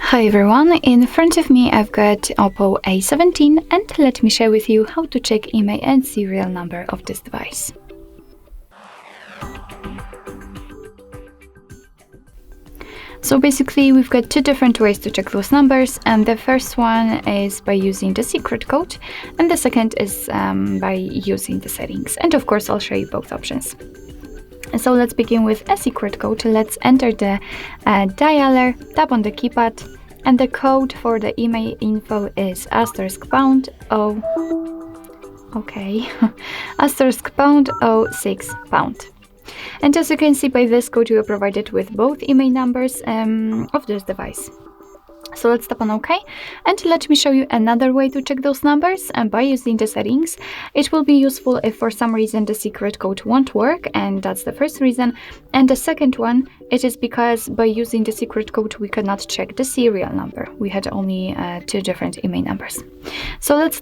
Hi everyone, in front of me I've got OPPO A17 and let me share with you how to check IMEI and serial number of this device. So basically we've got two different ways to check those numbers, and the first one is by using the secret code and the second is by using the settings, and of course I'll show you both options. So let's begin with a secret code. Let's enter the dialer, tap on the keypad, and the code for the IMEI info is *## okay, *## And as you can see, by this code you are provided with both IMEI numbers of this device. So let's tap on OK, and let me show you another way to check those numbers, and by using the settings. It will be useful if for some reason the secret code won't work, and that's the first reason. And the second one, it is because by using the secret code we cannot check the serial number. We had only two different IMEI numbers. So let's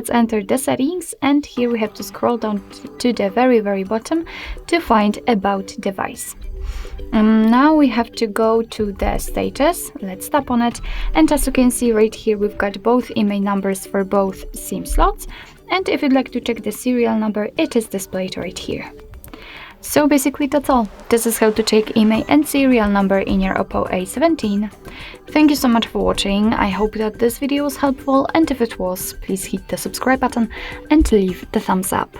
enter the settings, and here we have to scroll down to the very bottom to find About Device. Now we have to go to the status. Let's tap on it, and as you can see right here we've got both IMEI numbers for both SIM slots, and if you'd like to check the serial number, it is displayed right here. So basically that's all. This is how to check IMEI and serial number in your OPPO A17. Thank you so much for watching. I hope that this video was helpful, and if it was, please hit the subscribe button and leave the thumbs up.